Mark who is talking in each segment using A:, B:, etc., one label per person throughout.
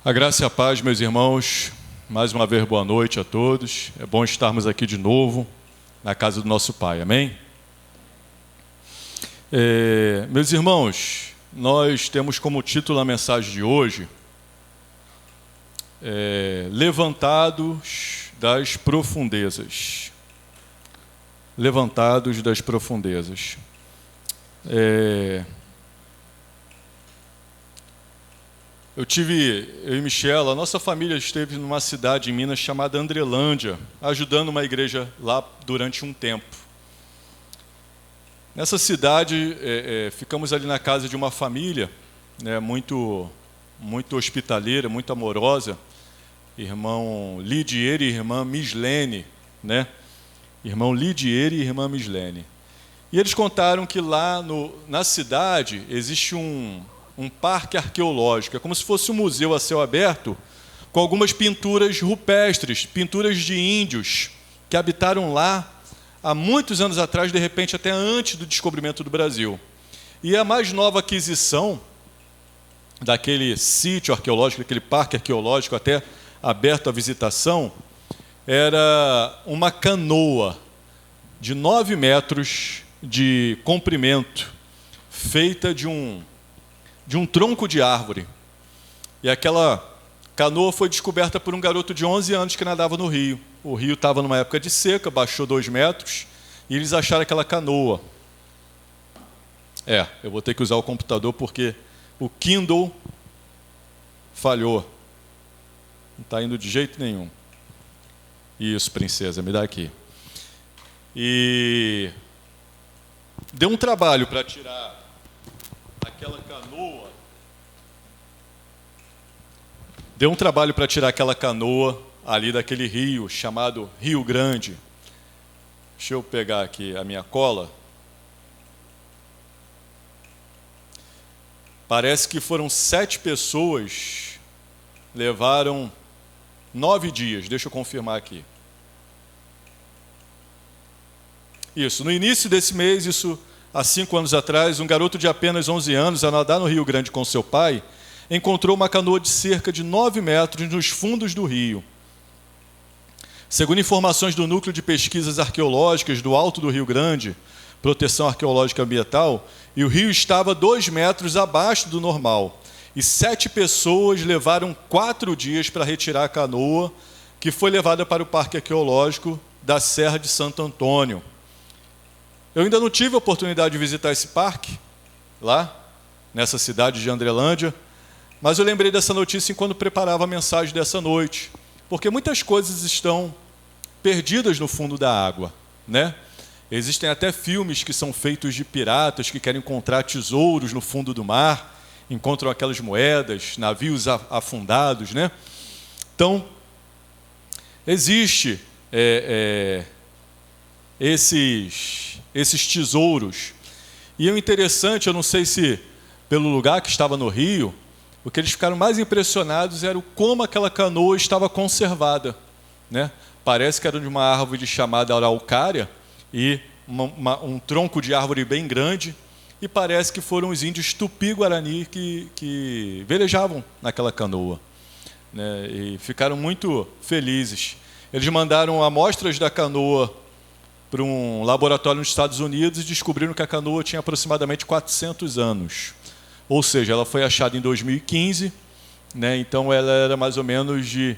A: A graça e a paz, meus irmãos. Mais uma vez, boa noite a todos. É bom estarmos aqui de novo na casa do nosso Pai, amém? Meus irmãos, nós temos como título a mensagem de hoje Levantados das Profundezas. Levantados das Profundezas. Eu e Michela, a nossa família esteve numa cidade em Minas chamada Andrelândia, ajudando uma igreja lá durante um tempo. Nessa cidade, ficamos ali na casa de uma família, né, muito hospitaleira, muito amorosa, irmão Lidier e irmã Mislene, né? Irmão Lidier e irmã Mislene. E eles contaram que lá na cidade existe um parque arqueológico, é como se fosse um museu a céu aberto, com algumas pinturas rupestres, pinturas de índios que habitaram lá há muitos anos atrás, de repente até antes do descobrimento do Brasil. E a mais nova aquisição daquele sítio arqueológico, daquele parque arqueológico até aberto à visitação, era uma canoa de 9 metros de comprimento, feita de um tronco de árvore. E aquela canoa foi descoberta por um garoto de 11 anos que nadava no rio. O rio estava numa época de seca, baixou 2 metros, e eles acharam aquela canoa. Eu vou ter que usar o computador porque o Kindle falhou. Não está indo de jeito nenhum. Isso, princesa, me dá aqui. E deu um trabalho para tirar aquela canoa. Deu um trabalho para tirar aquela canoa ali daquele rio chamado Rio Grande. Deixa eu pegar aqui a minha cola. Parece que foram 7 pessoas, levaram 9 dias, deixa eu confirmar aqui. Isso, no início desse mês, isso há 5 anos atrás, um garoto de apenas 11 anos, a nadar no Rio Grande com seu pai, encontrou uma canoa de cerca de 9 metros nos fundos do rio. Segundo informações do Núcleo de Pesquisas Arqueológicas do Alto do Rio Grande, Proteção Arqueológica Ambiental, e o rio estava 2 metros abaixo do normal. E 7 pessoas levaram 4 dias para retirar a canoa, que foi levada para o Parque Arqueológico da Serra de Santo Antônio. Eu ainda não tive a oportunidade de visitar esse parque, lá, nessa cidade de Andrelândia, mas eu lembrei dessa notícia enquanto preparava a mensagem dessa noite, porque muitas coisas estão perdidas no fundo da água, né? Existem até filmes que são feitos de piratas que querem encontrar tesouros no fundo do mar, encontram aquelas moedas, navios afundados, né? Então, existe esses tesouros. E o interessante, eu não sei se pelo lugar que estava no rio, o que eles ficaram mais impressionados era como aquela canoa estava conservada, né? Parece que era de uma árvore chamada araucária e um tronco de árvore bem grande, e parece que foram os índios Tupi-Guarani que velejavam naquela canoa, né? E ficaram muito felizes. Eles mandaram amostras da canoa para um laboratório nos Estados Unidos e descobriram que a canoa tinha aproximadamente 400 anos. Ou seja, ela foi achada em 2015, né? Então ela era mais ou menos de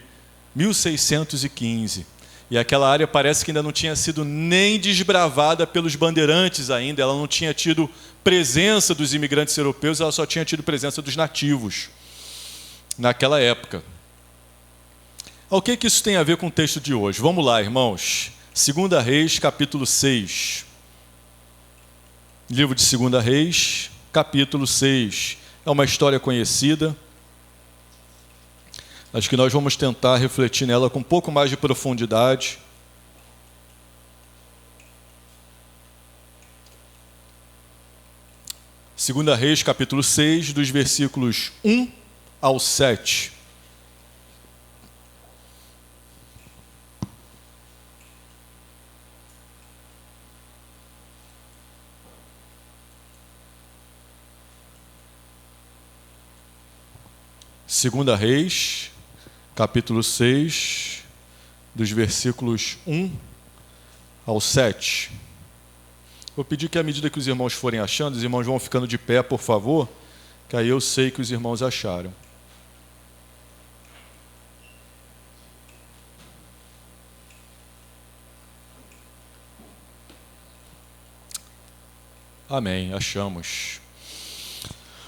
A: 1615. E aquela área parece que ainda não tinha sido nem desbravada pelos bandeirantes ainda, ela não tinha tido presença dos imigrantes europeus, ela só tinha tido presença dos nativos naquela época. O que isso tem a ver com o texto de hoje? Vamos lá, irmãos. 2 Reis, capítulo 6. Livro de 2 Reis, capítulo 6. É uma história conhecida. Acho que nós vamos tentar refletir nela com um pouco mais de profundidade. Segunda Reis, capítulo 6, dos versículos 1 ao 7. Segunda Reis, capítulo 6, dos versículos 1 ao 7. Vou pedir que à medida que os irmãos forem achando, os irmãos vão ficando de pé, por favor, que aí eu sei que os irmãos acharam. Amém, achamos.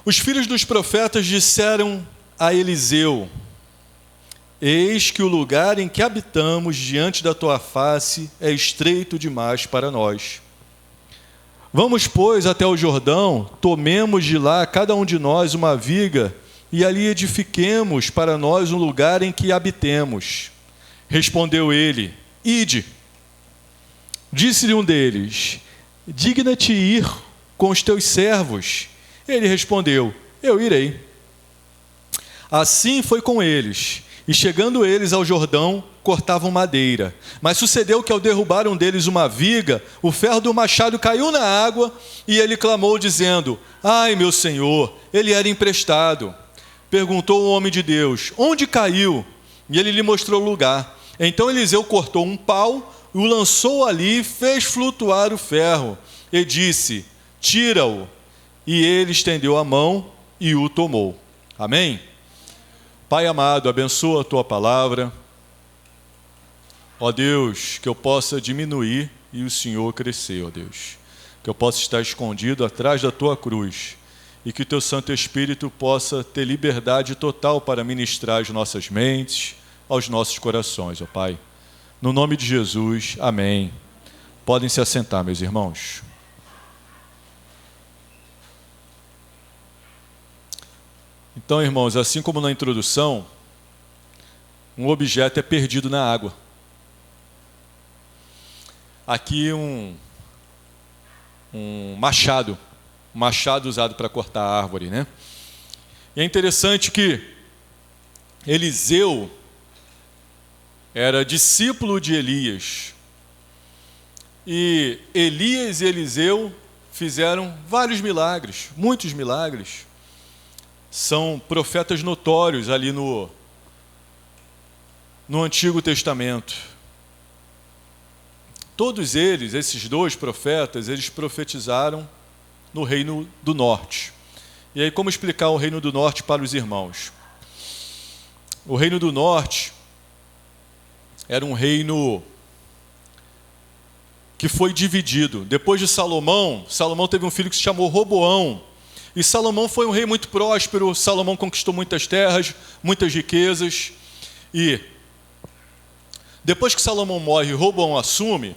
A: Os filhos dos profetas disseram a Eliseu: eis que o lugar em que habitamos diante da tua face é estreito demais para nós. Vamos, pois, até o Jordão, tomemos de lá cada um de nós uma viga e ali edifiquemos para nós um lugar em que habitemos. Respondeu ele: ide. Disse-lhe um deles: digna-te ir com os teus servos. Ele respondeu: eu irei. Assim foi com eles, e chegando eles ao Jordão, cortavam madeira. Mas sucedeu que ao derrubar um deles uma viga, o ferro do machado caiu na água, e ele clamou dizendo: ai, meu senhor, ele era emprestado. Perguntou o homem de Deus: onde caiu? E ele lhe mostrou o lugar. Então Eliseu cortou um pau, o lançou ali e fez flutuar o ferro, e disse: tira-o. E ele estendeu a mão e o tomou. Amém? Pai amado, abençoa a tua palavra. Ó Deus, que eu possa diminuir e o Senhor crescer, ó Deus. Que eu possa estar escondido atrás da tua cruz e que o teu Santo Espírito possa ter liberdade total para ministrar às nossas mentes, aos nossos corações, ó Pai. No nome de Jesus, amém. Podem se assentar, meus irmãos. Então, irmãos, assim como na introdução, um objeto é perdido na água. Aqui um machado usado para cortar a árvore, né? E é interessante que Eliseu era discípulo de Elias. E Elias e Eliseu fizeram vários milagres, muitos milagres. São profetas notórios ali no Antigo Testamento. Todos eles, esses dois profetas, eles profetizaram no Reino do Norte. E aí, como explicar o Reino do Norte para os irmãos? O Reino do Norte era um reino que foi dividido. Depois de Salomão teve um filho que se chamou Roboão. E Salomão foi um rei muito próspero. Salomão conquistou muitas terras, muitas riquezas. E depois que Salomão morre e Roboão assume,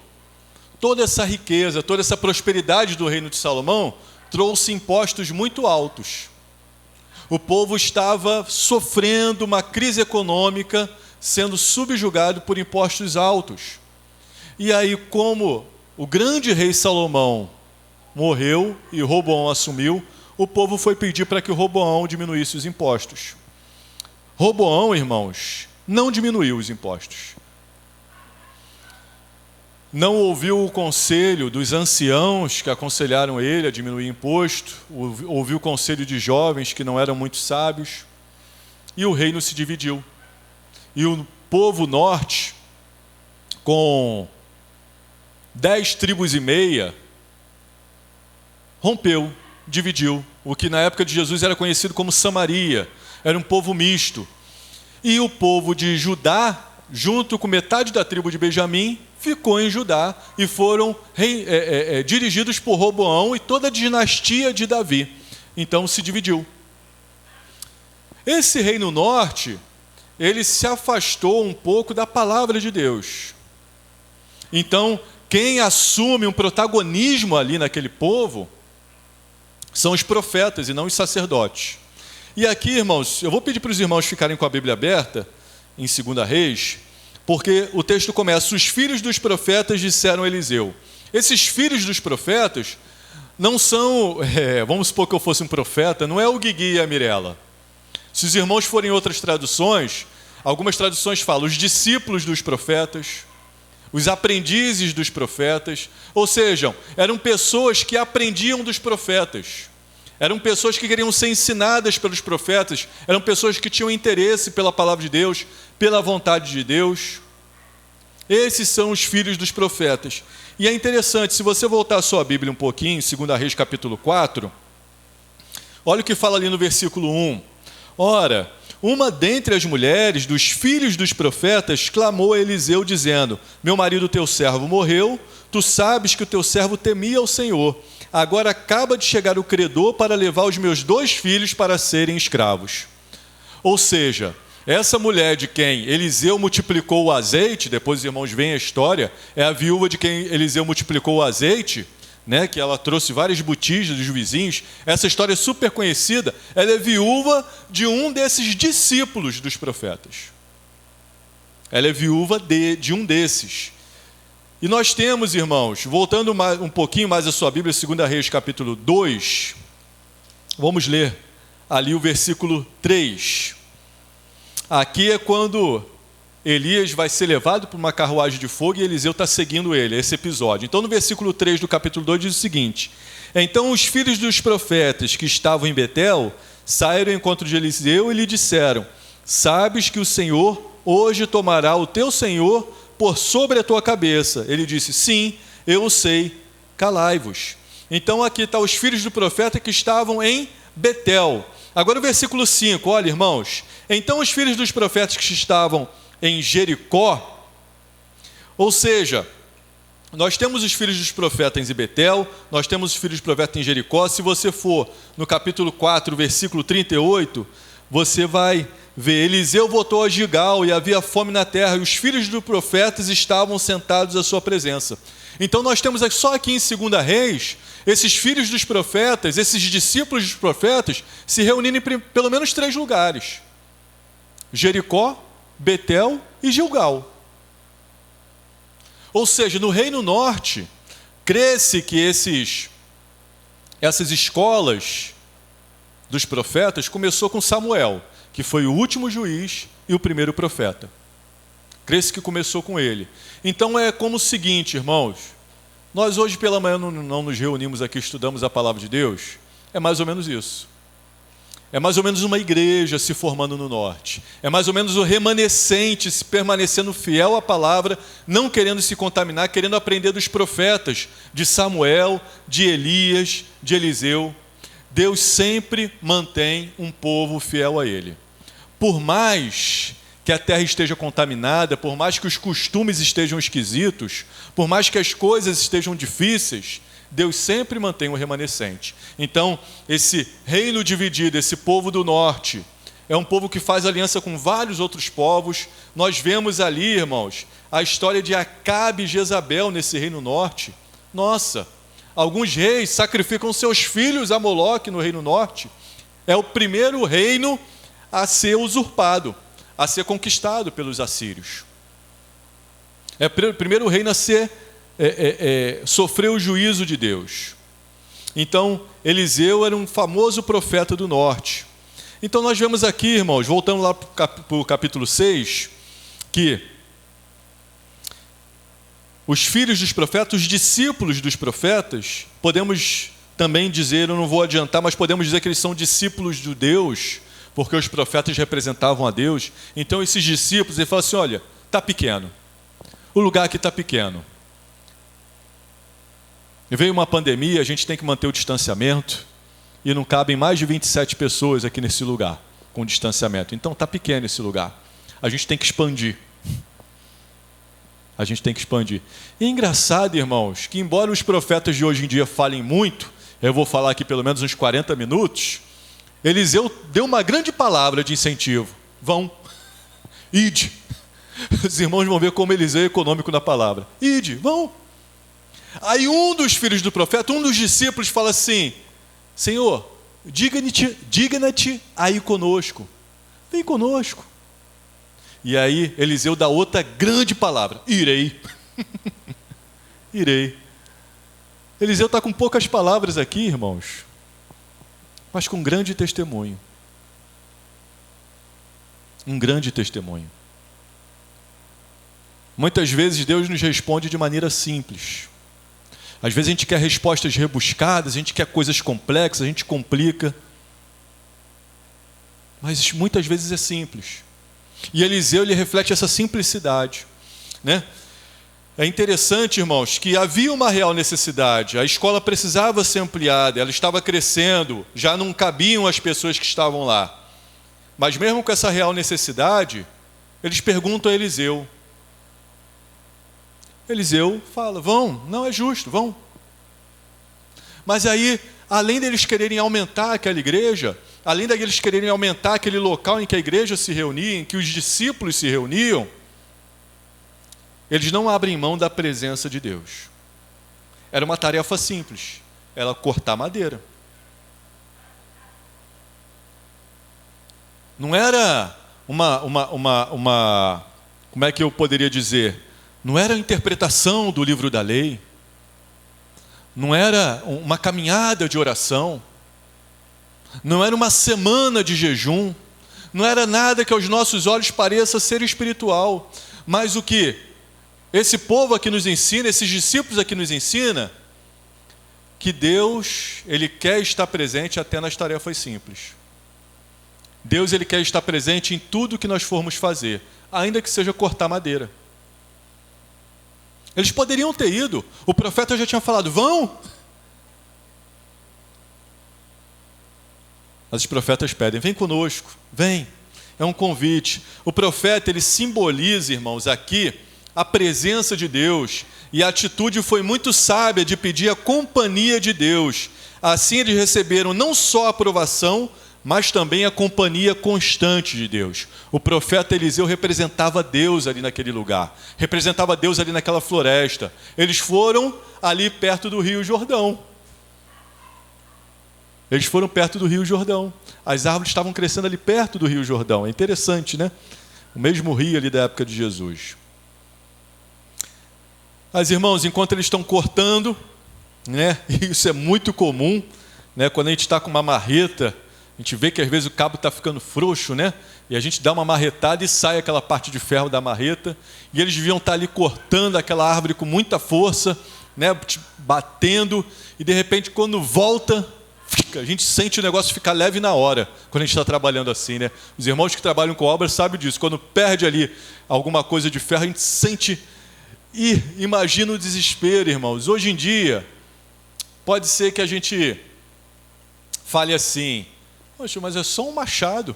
A: toda essa riqueza, toda essa prosperidade do reino de Salomão trouxe impostos muito altos. O povo estava sofrendo uma crise econômica, sendo subjugado por impostos altos. E aí, como o grande rei Salomão morreu e Roboão assumiu, o povo foi pedir para que Roboão diminuísse os impostos. Roboão, irmãos, não diminuiu os impostos. Não ouviu o conselho dos anciãos que aconselharam ele a diminuir imposto, ouviu o conselho de jovens que não eram muito sábios, e o reino se dividiu. E o povo norte, com 10 tribos e meia, rompeu, dividiu. O que na época de Jesus era conhecido como Samaria, era um povo misto. E o povo de Judá, junto com metade da tribo de Benjamim, ficou em Judá e foram dirigidos por Roboão e toda a dinastia de Davi. Então se dividiu. Esse reino norte, ele se afastou um pouco da palavra de Deus. Então, quem assume um protagonismo ali naquele povo são os profetas e não os sacerdotes. E aqui, irmãos, eu vou pedir para os irmãos ficarem com a Bíblia aberta, em 2 Reis, porque o texto começa: os filhos dos profetas disseram a Eliseu. Esses filhos dos profetas não são, vamos supor que eu fosse um profeta, não é o Guigui e a Mirella. Se os irmãos forem em outras traduções, algumas traduções falam os discípulos dos profetas, os aprendizes dos profetas, ou seja, eram pessoas que aprendiam dos profetas. Eram pessoas que queriam ser ensinadas pelos profetas, eram pessoas que tinham interesse pela palavra de Deus, pela vontade de Deus. Esses são os filhos dos profetas. E é interessante, se você voltar a sua Bíblia um pouquinho, 2 Reis capítulo 4, olha o que fala ali no versículo 1. Ora, uma dentre as mulheres dos filhos dos profetas clamou a Eliseu dizendo: meu marido teu servo morreu, tu sabes que o teu servo temia ao Senhor. Agora acaba de chegar o credor para levar os meus 2 filhos para serem escravos. Ou seja, essa mulher de quem Eliseu multiplicou o azeite, depois os irmãos veem a história, é a viúva de quem Eliseu multiplicou o azeite, né, que ela trouxe várias botijas dos vizinhos. Essa história é super conhecida. Ela é viúva de um desses discípulos dos profetas. Ela é viúva de um desses. E nós temos, irmãos, voltando um pouquinho mais a sua Bíblia, 2 Reis capítulo 2, vamos ler ali o versículo 3. Aqui é quando Elias vai ser levado por uma carruagem de fogo e Eliseu está seguindo ele, esse episódio. Então no versículo 3 do capítulo 2 diz o seguinte: então os filhos dos profetas que estavam em Betel saíram ao encontro de Eliseu e lhe disseram: sabes que o Senhor hoje tomará o teu senhor por sobre a tua cabeça. Ele disse: sim, eu o sei, calai-vos. Então aqui está os filhos do profeta que estavam em Betel. Agora o versículo 5, olha, irmãos. Então os filhos dos profetas que estavam em Jericó, ou seja, nós temos os filhos dos profetas em Betel, nós temos os filhos dos profetas em Jericó. Se você for no capítulo 4, versículo 38, você vai ver: Eliseu voltou a Gigal e havia fome na terra, e os filhos dos profetas estavam sentados à sua presença. Então nós temos só aqui em 2 Reis, esses filhos dos profetas, esses discípulos dos profetas, se reunindo em pelo menos 3 lugares: Jericó, Betel e Gilgal. Ou seja, no Reino Norte, crê-se que essas escolas dos profetas começou com Samuel, que foi o último juiz e o primeiro profeta. Crê-se que começou com ele. Então é como o seguinte, irmãos: nós hoje pela manhã não nos reunimos aqui, estudamos a palavra de Deus. É mais ou menos isso. É mais ou menos uma igreja se formando no norte. É mais ou menos o remanescente se permanecendo fiel à palavra, não querendo se contaminar, querendo aprender dos profetas, de Samuel, de Elias, de Eliseu. Deus sempre mantém um povo fiel a Ele. Por mais que a terra esteja contaminada, por mais que os costumes estejam esquisitos, por mais que as coisas estejam difíceis, Deus sempre mantém um remanescente. Então, esse reino dividido, esse povo do norte, é um povo que faz aliança com vários outros povos. Nós vemos ali, irmãos, a história de Acabe e Jezabel nesse reino norte. Nossa, alguns reis sacrificam seus filhos a Moloque no reino norte. É o primeiro reino a ser usurpado, a ser conquistado pelos assírios. É o primeiro reino a ser sofrer o juízo de Deus. Então, Eliseu era um famoso profeta do norte. Então nós vemos aqui, irmãos, voltando lá para o capítulo 6, que os filhos dos profetas, os discípulos dos profetas, podemos também dizer, eu não vou adiantar, mas podemos dizer que eles são discípulos de Deus, porque os profetas representavam a Deus. Então esses discípulos, ele fala assim: olha, está pequeno, o lugar aqui está pequeno. Veio uma pandemia, a gente tem que manter o distanciamento, e não cabem mais de 27 pessoas aqui nesse lugar, com distanciamento. Então está pequeno esse lugar. A gente tem que expandir. A gente tem que expandir. E é engraçado, irmãos, que embora os profetas de hoje em dia falem muito, eu vou falar aqui pelo menos uns 40 minutos, Eliseu deu uma grande palavra de incentivo: vão, ide. Os irmãos vão ver como Eliseu é econômico na palavra: ide, vão. Aí um dos filhos do profeta, um dos discípulos, fala assim: Senhor, digna-te aí conosco, vem conosco. E aí Eliseu dá outra grande palavra: irei. Irei. Eliseu está com poucas palavras aqui, irmãos, mas com grande testemunho. Um grande testemunho. Muitas vezes Deus nos responde de maneira simples. Às vezes a gente quer respostas rebuscadas, a gente quer coisas complexas, a gente complica. Mas muitas vezes é simples. E Eliseu, ele reflete essa simplicidade, né? É interessante, irmãos, que havia uma real necessidade. A escola precisava ser ampliada, ela estava crescendo, já não cabiam as pessoas que estavam lá. Mas mesmo com essa real necessidade, eles perguntam a Eliseu. Eliseu fala, vão, não é justo, vão. Mas aí, além deles quererem aumentar aquela igreja, além deles quererem aumentar aquele local em que a igreja se reunia, em que os discípulos se reuniam, eles não abrem mão da presença de Deus. Era uma tarefa simples, era cortar madeira. Não era como é que eu poderia dizer? Não era a interpretação do livro da lei. Não era uma caminhada de oração. Não era uma semana de jejum. Não era nada que aos nossos olhos pareça ser espiritual. Mas o que esse povo aqui nos ensina, esses discípulos aqui nos ensina, que Deus, Ele quer estar presente até nas tarefas simples. Deus, Ele quer estar presente em tudo que nós formos fazer, ainda que seja cortar madeira. Eles poderiam ter ido, o profeta já tinha falado, vão. Mas os profetas pedem, vem conosco, vem. É um convite. O profeta, ele simboliza, irmãos, aqui, a presença de Deus. E a atitude foi muito sábia de pedir a companhia de Deus. Assim eles receberam não só a aprovação, mas também a companhia constante de Deus. O profeta Eliseu representava Deus ali naquele lugar, representava Deus ali naquela floresta. Eles foram ali perto do Rio Jordão. Eles foram perto do Rio Jordão. As árvores estavam crescendo ali perto do Rio Jordão. É interessante, né? O mesmo rio ali da época de Jesus. Mas, irmãos, enquanto eles estão cortando, né? E isso é muito comum, né? Quando a gente está com uma marreta, a gente vê que às vezes o cabo está ficando frouxo, né? E a gente dá uma marretada e sai aquela parte de ferro da marreta. E eles deviam estar ali cortando aquela árvore com muita força, né? Batendo. E de repente, quando volta, a gente sente o negócio ficar leve na hora, quando a gente está trabalhando assim, né? Os irmãos que trabalham com obras sabem disso. Quando perde ali alguma coisa de ferro, a gente sente. E imagina o desespero, irmãos. Hoje em dia, pode ser que a gente fale assim, poxa, mas é só um machado.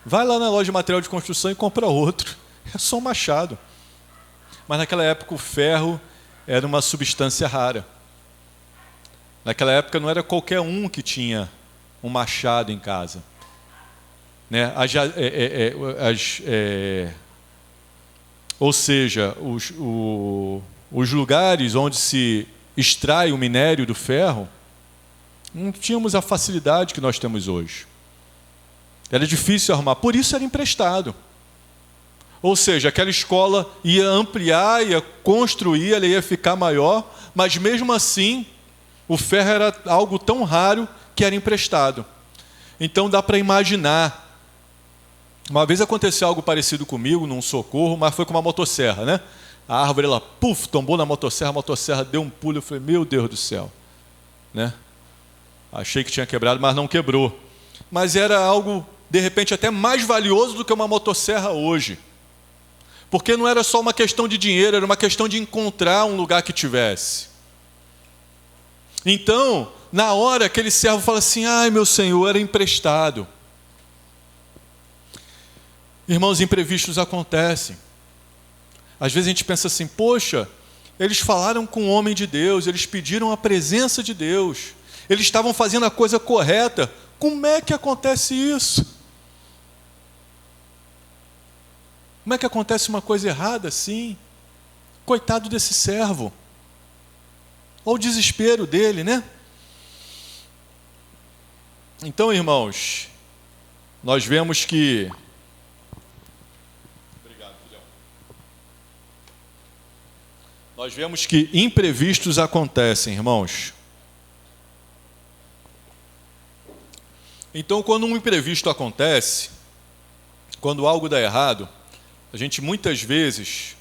A: Vai lá na loja de material de construção e compra outro. É só um machado. Mas naquela época o ferro era uma substância rara. Naquela época não era qualquer um que tinha um machado em casa. Né? Ou seja, os lugares onde se extrai o minério do ferro, não tínhamos a facilidade que nós temos hoje. Era difícil arrumar, por isso era emprestado. Ou seja, aquela escola ia ampliar, ia construir, ela ia ficar maior, mas mesmo assim, o ferro era algo tão raro que era emprestado. Então dá para imaginar. Uma vez aconteceu algo parecido comigo, num socorro, mas foi com uma motosserra, né? A árvore, ela, tombou na motosserra, a motosserra deu um pulo, eu falei, meu Deus do céu. Né? Achei que tinha quebrado, mas não quebrou. Mas era algo, de repente, até mais valioso do que uma motosserra hoje. Porque não era só uma questão de dinheiro, era uma questão de encontrar um lugar que tivesse. Então, na hora, aquele servo fala assim, ai meu Senhor, era emprestado. Irmãos, imprevistos acontecem. Às vezes a gente pensa assim, poxa, eles falaram com o homem de Deus, eles pediram a presença de Deus, eles estavam fazendo a coisa correta, como é que acontece isso? Como é que acontece uma coisa errada assim? Coitado desse servo. Olha o desespero dele, né? Então, irmãos, nós vemos que... Obrigado, filhão. Nós vemos que imprevistos acontecem, irmãos. Então, quando um imprevisto acontece, quando algo dá errado, a gente muitas vezes,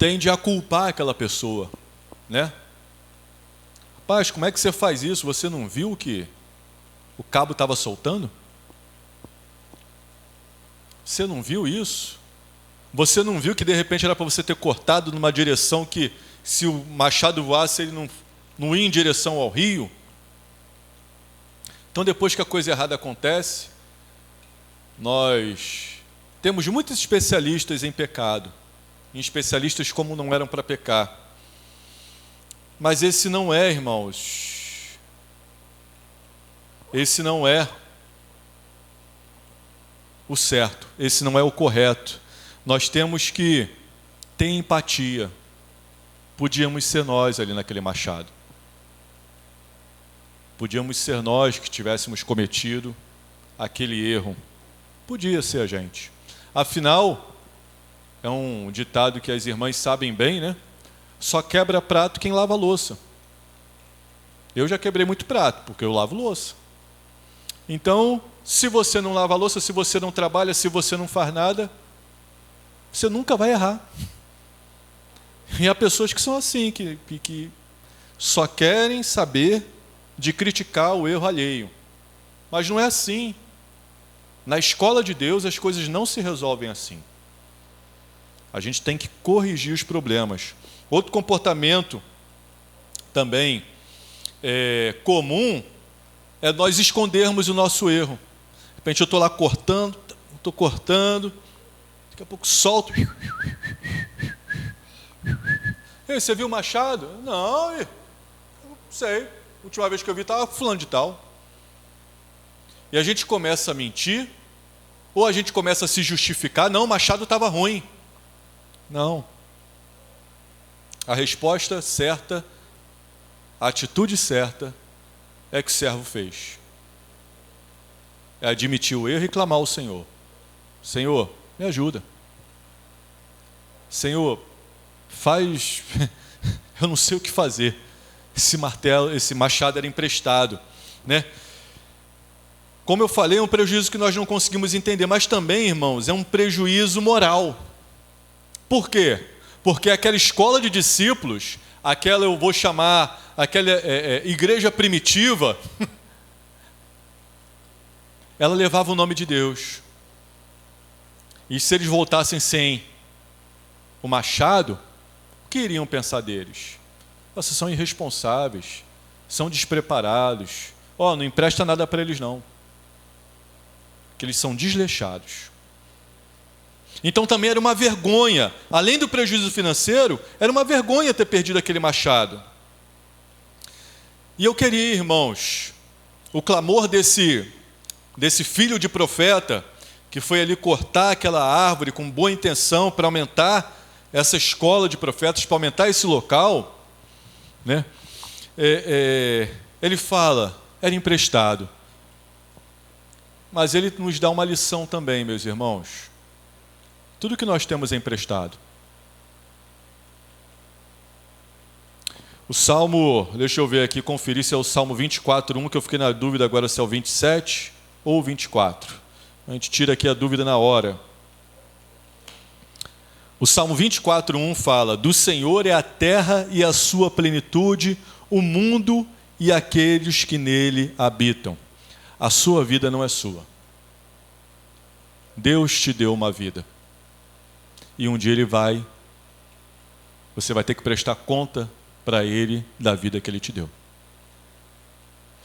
A: tende a culpar aquela pessoa, né? Rapaz, como é que você faz isso? Você não viu que o cabo estava soltando? Você não viu isso? Você não viu que de repente era para você ter cortado numa direção que, se o machado voasse, ele não ia em direção ao rio? Então, depois que a coisa errada acontece, nós temos muitos especialistas em pecado, em especialistas como não eram para pecar. Mas esse não é, irmãos, esse não é o certo, esse não é o correto. Nós temos que ter empatia. Podíamos ser nós ali naquele machado. Podíamos ser nós que tivéssemos cometido aquele erro. Podia ser a gente. Afinal, é um ditado que as irmãs sabem bem, né? Só quebra prato quem lava louça. Eu já quebrei muito prato, porque eu lavo louça. Então, se você não lava louça, se você não trabalha, se você não faz nada, você nunca vai errar. E há pessoas que são assim, que só querem saber de criticar o erro alheio. Mas não é assim. Na escola de Deus, as coisas não se resolvem assim. A gente tem que corrigir os problemas. Outro comportamento também comum é nós escondermos o nosso erro. De repente eu estou lá cortando, daqui a pouco solto. Ei, você viu o machado? Não, não sei. A última vez que eu vi estava fulano de tal. E a gente começa a mentir, ou a gente começa a se justificar. Não, o machado estava ruim. Não. A resposta certa, a atitude certa, é que o servo fez. É admitir o erro e clamar ao Senhor. Senhor, me ajuda. Senhor, faz... eu não sei o que fazer. Esse martelo, esse machado era emprestado, né? Como eu falei, é um prejuízo que nós não conseguimos entender, mas também, irmãos, é um prejuízo moral. Por quê? Porque aquela escola de discípulos, aquela eu vou chamar, aquela igreja primitiva, ela levava o nome de Deus. E se eles voltassem sem o machado, o que iriam pensar deles? Vocês são irresponsáveis, são despreparados. Não empresta nada para eles não. Que eles são desleixados. Então também era uma vergonha, além do prejuízo financeiro, era uma vergonha ter perdido aquele machado. E eu queria, irmãos, o clamor desse filho de profeta, que foi ali cortar aquela árvore com boa intenção para aumentar essa escola de profetas, para aumentar esse local, né? Ele fala, era emprestado. Mas ele nos dá uma lição também, meus irmãos. Tudo que nós temos é emprestado. O Salmo, deixa eu ver aqui, conferir se é o Salmo 24:1, que eu fiquei na dúvida agora se é o 27 ou o 24. A gente tira aqui a dúvida na hora. O Salmo 24:1 fala: do Senhor é a terra e a sua plenitude, o mundo e aqueles que nele habitam. A sua vida não é sua. Deus te deu uma vida. E um dia você vai ter que prestar conta para Ele da vida que Ele te deu.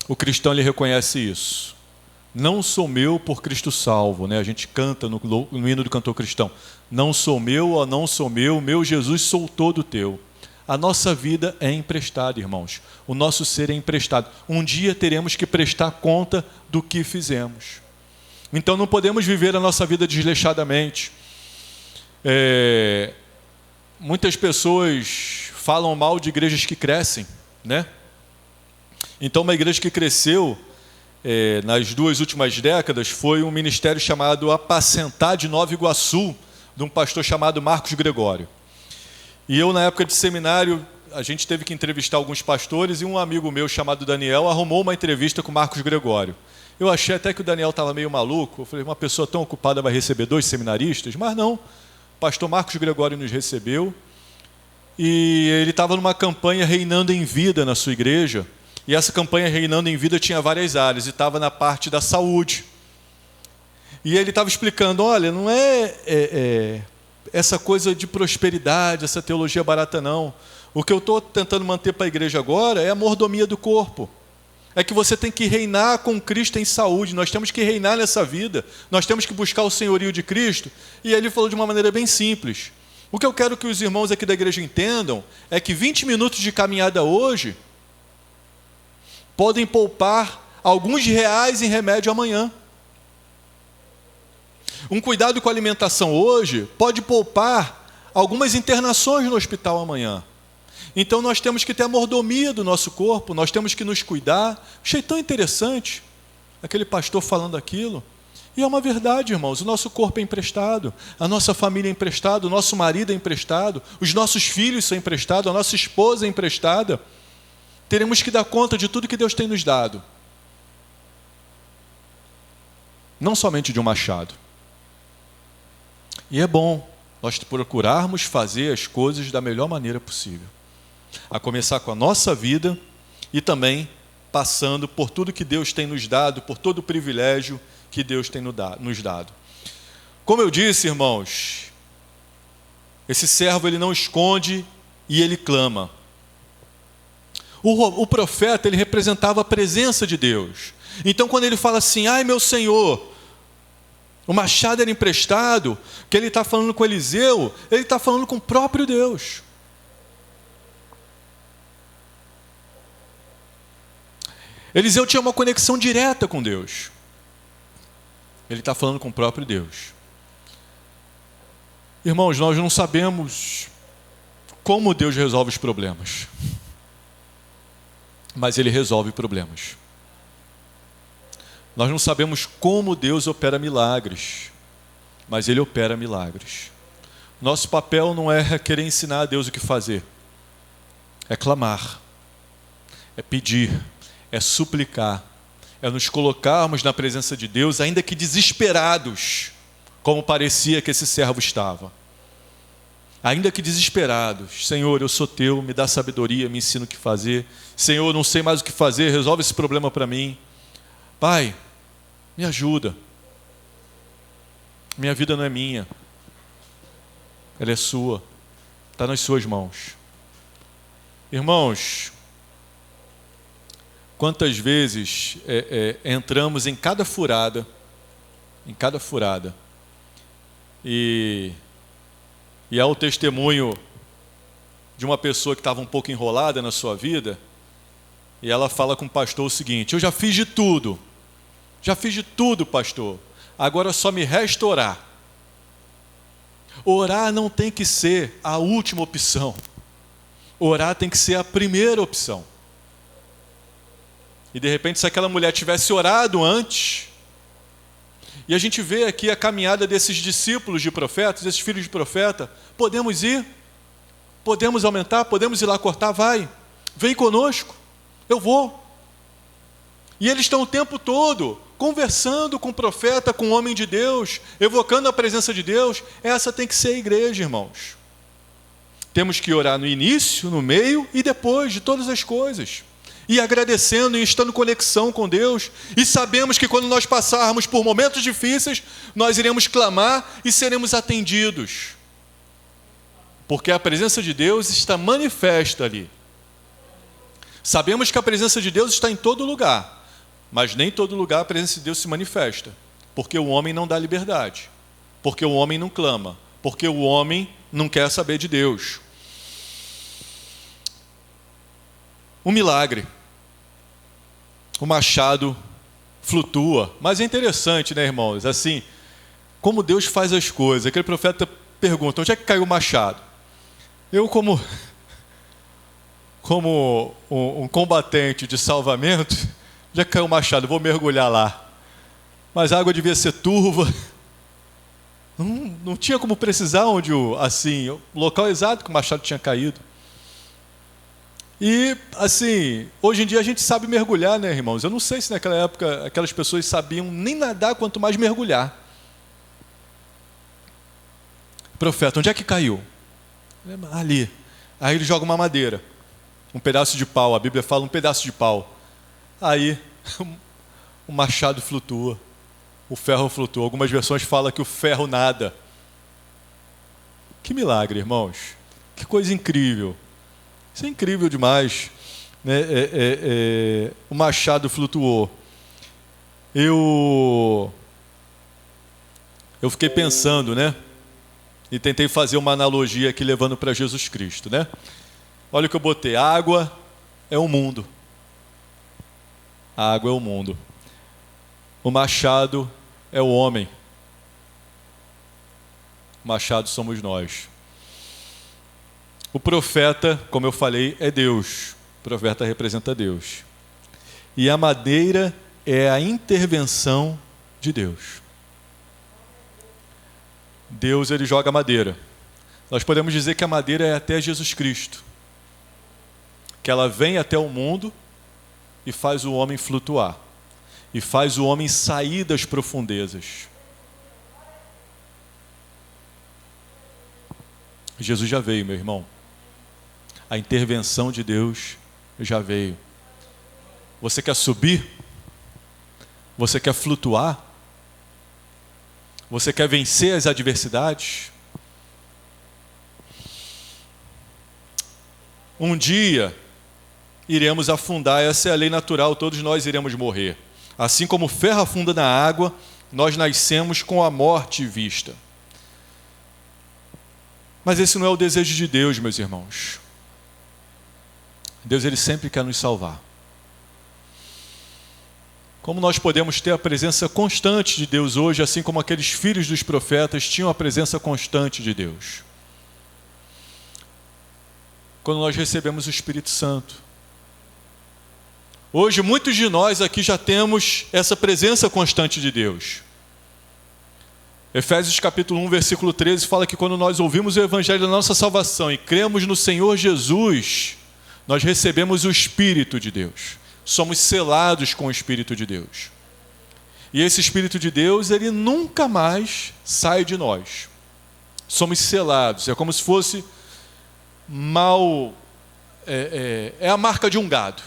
A: O cristão, ele reconhece isso. Não sou meu, por Cristo salvo, né? A gente canta no hino do cantor cristão. Não sou meu, ó, não sou meu Jesus sou todo teu. A nossa vida é emprestada, irmãos. O nosso ser é emprestado. Um dia teremos que prestar conta do que fizemos. Então não podemos viver a nossa vida desleixadamente. Muitas pessoas falam mal de igrejas que crescem, né? Então uma igreja que cresceu nas 2 últimas décadas foi um ministério chamado Apacentar de Nova Iguaçu, de um pastor chamado Marcos Gregório. E eu, na época de seminário, a gente teve que entrevistar alguns pastores e um amigo meu chamado Daniel arrumou uma entrevista com Marcos Gregório. Eu achei até que o Daniel estava meio maluco. Eu falei, uma pessoa tão ocupada vai receber 2 seminaristas? Mas não. O pastor Marcos Gregório nos recebeu e ele estava numa campanha Reinando em Vida na sua igreja, e essa campanha Reinando em Vida tinha várias áreas, e estava na parte da saúde. E ele estava explicando, olha, não é essa coisa de prosperidade, essa teologia barata não. O que eu estou tentando manter para a igreja agora é a mordomia do corpo. É que você tem que reinar com Cristo em saúde, nós temos que reinar nessa vida, nós temos que buscar o senhorio de Cristo. E ele falou de uma maneira bem simples. O que eu quero que os irmãos aqui da igreja entendam é que 20 minutos de caminhada hoje podem poupar alguns reais em remédio amanhã. Um cuidado com a alimentação hoje pode poupar algumas internações no hospital amanhã. Então nós temos que ter a mordomia do nosso corpo, nós temos que nos cuidar. Achei tão interessante aquele pastor falando aquilo. E é uma verdade, irmãos, o nosso corpo é emprestado, a nossa família é emprestada, o nosso marido é emprestado, os nossos filhos são emprestados, a nossa esposa é emprestada. Teremos que dar conta de tudo que Deus tem nos dado. Não somente de um machado. E é bom nós procurarmos fazer as coisas da melhor maneira possível. A começar com a nossa vida e também passando por tudo que Deus tem nos dado, por todo o privilégio que Deus tem nos dado. Como eu disse, irmãos, esse servo ele não esconde e ele clama. O profeta ele representava a presença de Deus. Então quando ele fala assim, ai meu Senhor, o machado era emprestado, que ele está falando com Eliseu, ele está falando com o próprio Deus. Eliseu tinha uma conexão direta com Deus. Ele está falando com o próprio Deus. Irmãos, nós não sabemos como Deus resolve os problemas. Mas Ele resolve problemas. Nós não sabemos como Deus opera milagres. Mas Ele opera milagres. Nosso papel não é querer ensinar a Deus o que fazer. É clamar. É pedir. É suplicar, é nos colocarmos na presença de Deus, ainda que desesperados, como parecia que esse servo estava. Ainda que desesperados, Senhor, eu sou teu, me dá sabedoria, me ensina o que fazer. Senhor, não sei mais o que fazer, resolve esse problema para mim. Pai, me ajuda. Minha vida não é minha, ela é sua, está nas suas mãos. Irmãos, quantas vezes entramos em cada furada, e há o testemunho de uma pessoa que estava um pouco enrolada na sua vida, e ela fala com o pastor o seguinte, eu já fiz de tudo, pastor, agora só me resta orar. Orar não tem que ser a última opção, orar tem que ser a primeira opção. E de repente, se aquela mulher tivesse orado antes, e a gente vê aqui a caminhada desses discípulos de profetas, desses filhos de profeta, podemos ir, podemos aumentar, podemos ir lá cortar, vai, vem conosco, eu vou. E eles estão o tempo todo conversando com o profeta, com o homem de Deus, evocando a presença de Deus. Essa tem que ser a igreja, irmãos. Temos que orar no início, no meio e depois de todas as coisas. E agradecendo e estando em conexão com Deus, e sabemos que quando nós passarmos por momentos difíceis, nós iremos clamar e seremos atendidos, porque a presença de Deus está manifesta ali. Sabemos que a presença de Deus está em todo lugar, mas nem em todo lugar a presença de Deus se manifesta, porque o homem não dá liberdade, porque o homem não clama, porque o homem não quer saber de Deus. Um milagre. O machado flutua. Mas é interessante, né, irmãos? Assim, como Deus faz as coisas. Aquele profeta pergunta, onde é que caiu o machado? Eu, como um combatente de salvamento, onde é que caiu o machado? Vou mergulhar lá. Mas a água devia ser turva. Não tinha como precisar o local exato que o machado tinha caído. E, assim, hoje em dia a gente sabe mergulhar, né, irmãos? Eu não sei se naquela época aquelas pessoas sabiam nem nadar, quanto mais mergulhar. Profeta, onde é que caiu? Ali. Aí ele joga uma madeira, um pedaço de pau, a Bíblia fala um pedaço de pau. Aí o machado flutua, o ferro flutua. Algumas versões falam que o ferro nada. Que milagre, irmãos. Que coisa incrível. Isso é incrível demais. Né? O machado flutuou. Eu fiquei pensando, né? E tentei fazer uma analogia aqui levando para Jesus Cristo, né? Olha o que eu botei. A água é o mundo. A água é o mundo. O machado é o homem. O machado somos nós. O profeta, como eu falei, é Deus. O profeta representa Deus. E a madeira é a intervenção de Deus. Deus, ele joga madeira. Nós podemos dizer que a madeira é até Jesus Cristo. Que ela vem até o mundo e faz o homem flutuar. E faz o homem sair das profundezas. Jesus já veio, meu irmão. A intervenção de Deus já veio. Você quer subir? Você quer flutuar? Você quer vencer as adversidades? Um dia iremos afundar, essa é a lei natural, todos nós iremos morrer. Assim como o ferro afunda na água, nós nascemos com a morte vista. Mas esse não é o desejo de Deus, meus irmãos. Deus, ele sempre quer nos salvar. Como nós podemos ter a presença constante de Deus hoje, assim como aqueles filhos dos profetas tinham a presença constante de Deus? Quando nós recebemos o Espírito Santo. Hoje, muitos de nós aqui já temos essa presença constante de Deus. Efésios capítulo 1, versículo 13, fala que quando nós ouvimos o Evangelho da nossa salvação e cremos no Senhor Jesus, nós recebemos o Espírito de Deus. Somos selados com o Espírito de Deus. E esse Espírito de Deus, ele nunca mais sai de nós. Somos selados. É como se fosse é a marca de um gado.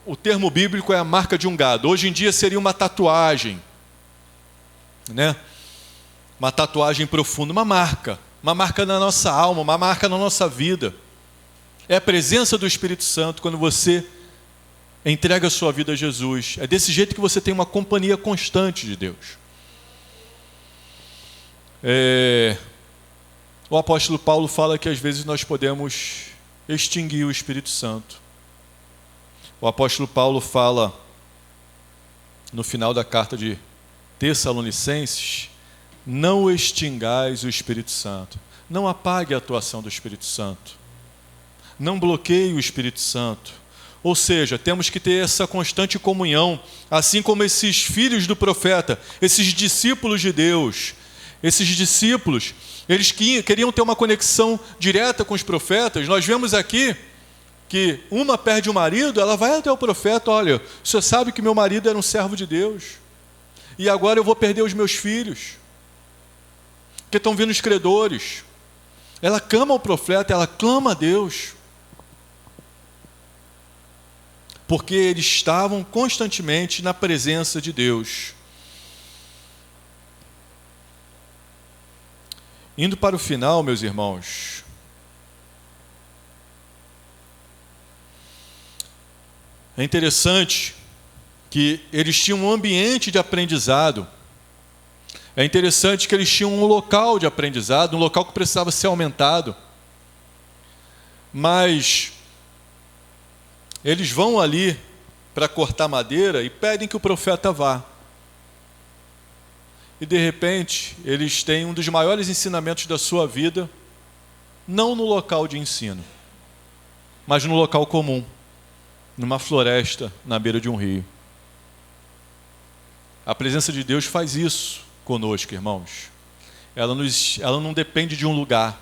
A: O termo bíblico é a marca de um gado. Hoje em dia seria uma tatuagem, né? Uma tatuagem profunda, uma marca na nossa alma, uma marca na nossa vida. É a presença do Espírito Santo quando você entrega a sua vida a Jesus. É desse jeito que você tem uma companhia constante de Deus. O apóstolo Paulo fala que às vezes nós podemos extinguir o Espírito Santo. O apóstolo Paulo fala no final da carta de Tessalonicenses: não extingais o Espírito Santo. Não apague a atuação do Espírito Santo. Não bloqueie o Espírito Santo. Ou seja, temos que ter essa constante comunhão, assim como esses filhos do profeta, esses discípulos de Deus. Esses discípulos, eles queriam ter uma conexão direta com os profetas. Nós vemos aqui que uma perde o marido, ela vai até o profeta: olha, o senhor sabe que meu marido era um servo de Deus, e agora eu vou perder os meus filhos, porque estão vindo os credores. Ela clama ao profeta, ela clama a Deus, porque eles estavam constantemente na presença de Deus. Indo para o final, meus irmãos, é interessante que eles tinham um ambiente de aprendizado. É interessante que eles tinham um local de aprendizado, um local que precisava ser aumentado. Mas eles vão ali para cortar madeira e pedem que o profeta vá. E de repente, eles têm um dos maiores ensinamentos da sua vida, não no local de ensino, mas no local comum, numa floresta, na beira de um rio. A presença de Deus faz isso conosco, irmãos. Ela não depende de um lugar,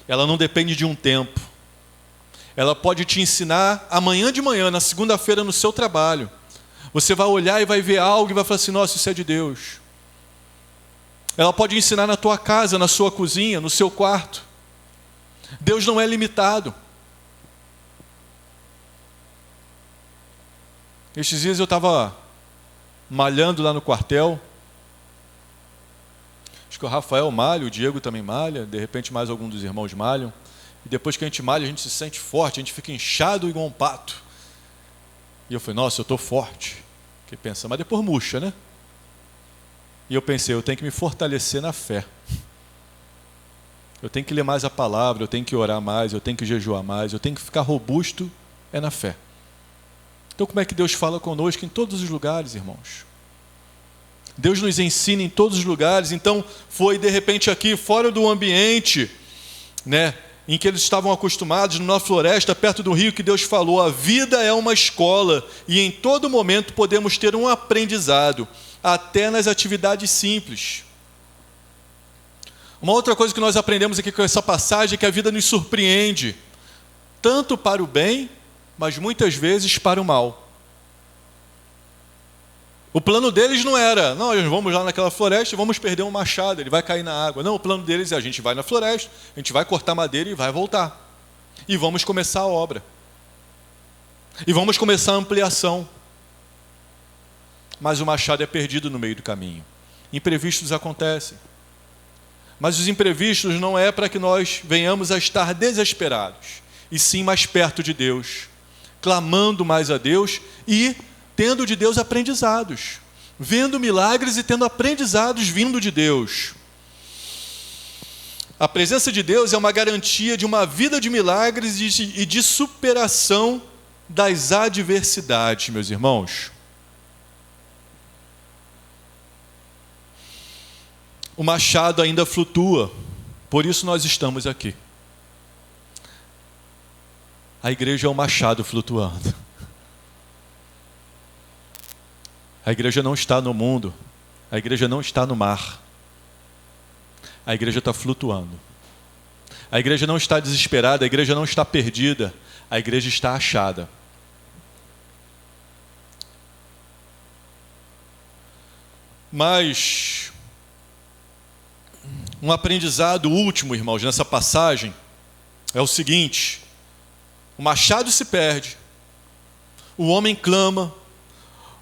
A: ela não depende de um tempo. Ela pode te ensinar amanhã de manhã, na segunda-feira, no seu trabalho. Você vai olhar e vai ver algo e vai falar assim: nossa, isso é de Deus. Ela pode ensinar na tua casa, na sua cozinha, no seu quarto. Deus não é limitado. Estes dias eu estava malhando lá no quartel. Acho que o Rafael malha, o Diego também malha, de repente mais algum dos irmãos malham. E depois que a gente malha, a gente se sente forte, a gente fica inchado igual um pato. E eu falei, nossa, eu estou forte. Fiquei pensando, mas depois murcha, né? E eu pensei, eu tenho que me fortalecer na fé. Eu tenho que ler mais a palavra, eu tenho que orar mais, eu tenho que jejuar mais, eu tenho que ficar robusto, é na fé. Então como é que Deus fala conosco em todos os lugares, irmãos? Deus nos ensina em todos os lugares. Então foi de repente aqui, fora do ambiente, né, em que eles estavam acostumados, numa floresta, perto do rio, que Deus falou, a vida é uma escola, e em todo momento podemos ter um aprendizado, até nas atividades simples. Uma outra coisa que nós aprendemos aqui com essa passagem é que a vida nos surpreende, tanto para o bem, mas muitas vezes para o mal. O plano deles não era, não, nós vamos lá naquela floresta e vamos perder um machado, ele vai cair na água. Não, o plano deles é, a gente vai na floresta, a gente vai cortar madeira e vai voltar. E vamos começar a obra. E vamos começar a ampliação. Mas o machado é perdido no meio do caminho. Imprevistos acontecem. Mas os imprevistos não é para que nós venhamos a estar desesperados, e sim mais perto de Deus, clamando mais a Deus e tendo de Deus aprendizados, vendo milagres e tendo aprendizados vindo de Deus. A presença de Deus é uma garantia de uma vida de milagres e de superação das adversidades, meus irmãos. O machado ainda flutua, por isso nós estamos aqui. A igreja é um machado flutuando. A igreja não está no mundo, a igreja não está no mar. A igreja está flutuando. A igreja não está desesperada, a igreja não está perdida, a igreja está achada. Mas um aprendizado último, irmãos, nessa passagem é o seguinte: o machado se perde, o homem clama,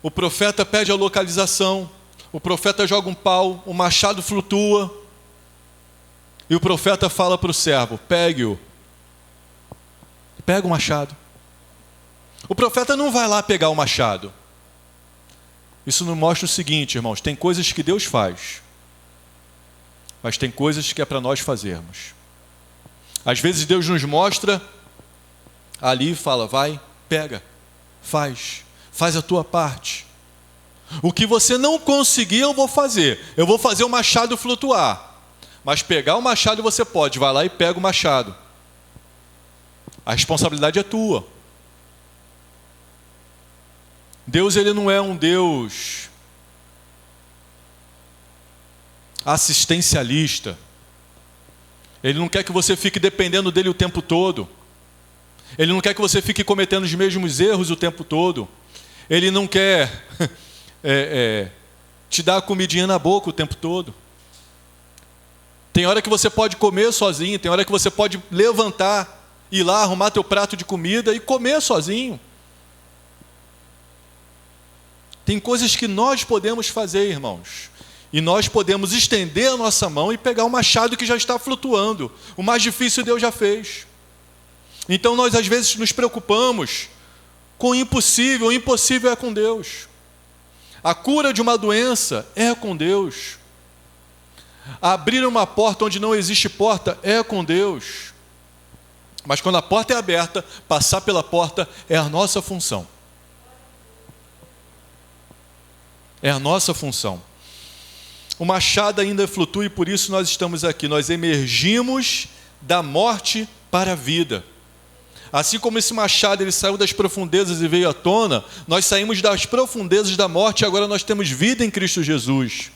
A: o profeta pede a localização, o profeta joga um pau, o machado flutua, e o profeta fala para o servo, pegue-o. Pega o machado. O profeta não vai lá pegar o machado. Isso nos mostra o seguinte, irmãos, tem coisas que Deus faz, mas tem coisas que é para nós fazermos. Às vezes Deus nos mostra ali e fala, vai, pega, faz a tua parte. O que você não conseguir, eu vou fazer o machado flutuar. Mas pegar o machado você pode, vai lá e pega o machado. A responsabilidade é tua. Deus, ele não é um Deus assistencialista. Ele não quer que você fique dependendo dele o tempo todo. Ele não quer que você fique cometendo os mesmos erros o tempo todo. Ele não quer te dar a comidinha na boca o tempo todo. Tem hora que você pode comer sozinho, tem hora que você pode levantar, ir lá, arrumar teu prato de comida e comer sozinho. Tem coisas que nós podemos fazer, irmãos. E nós podemos estender a nossa mão e pegar o machado que já está flutuando. O mais difícil Deus já fez. Então nós às vezes nos preocupamos com o impossível é com Deus. A cura de uma doença é com Deus. Abrir uma porta onde não existe porta é com Deus. Mas quando a porta é aberta, passar pela porta é a nossa função. É a nossa função. O machado ainda flutua e por isso nós estamos aqui. Nós emergimos da morte para a vida. Assim como esse machado ele saiu das profundezas e veio à tona, nós saímos das profundezas da morte e agora nós temos vida em Cristo Jesus.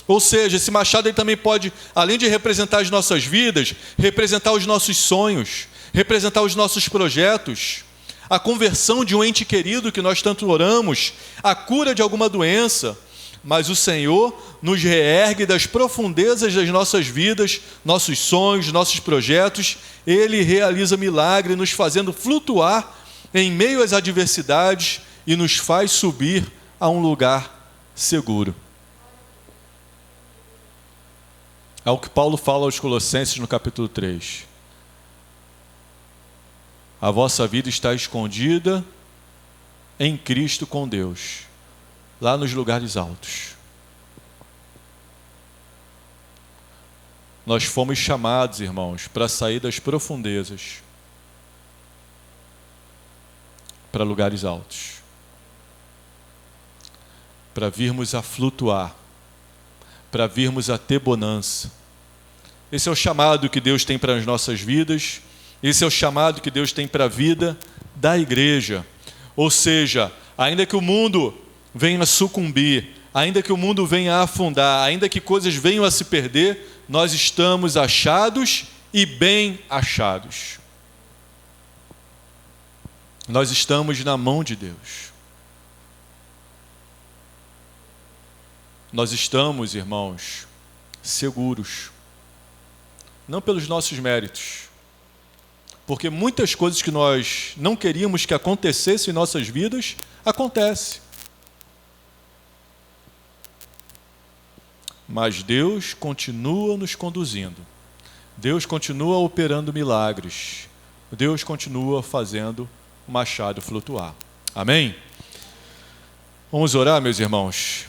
A: Ou seja, esse machado ele também pode, além de representar as nossas vidas, representar os nossos sonhos, representar os nossos projetos, a conversão de um ente querido que nós tanto oramos, a cura de alguma doença, mas o Senhor nos reergue das profundezas das nossas vidas, nossos sonhos, nossos projetos. Ele realiza milagre, nos fazendo flutuar em meio às adversidades e nos faz subir a um lugar seguro. É o que Paulo fala aos Colossenses no capítulo 3. A vossa vida está escondida em Cristo com Deus, lá nos lugares altos. Nós fomos chamados, irmãos, para sair das profundezas para lugares altos, para virmos a flutuar, para virmos a ter bonança. Esse é o chamado que Deus tem para as nossas vidas, esse é o chamado que Deus tem para a vida da igreja. Ou seja, ainda que o mundo venha a sucumbir, ainda que o mundo venha a afundar, ainda que coisas venham a se perder, nós estamos achados e bem achados. Nós estamos na mão de Deus. Nós estamos, irmãos, seguros. Não pelos nossos méritos, porque muitas coisas que nós não queríamos que acontecessem em nossas vidas, acontecem. Mas Deus continua nos conduzindo. Deus continua operando milagres. Deus continua fazendo o machado flutuar. Amém? Vamos orar, meus irmãos?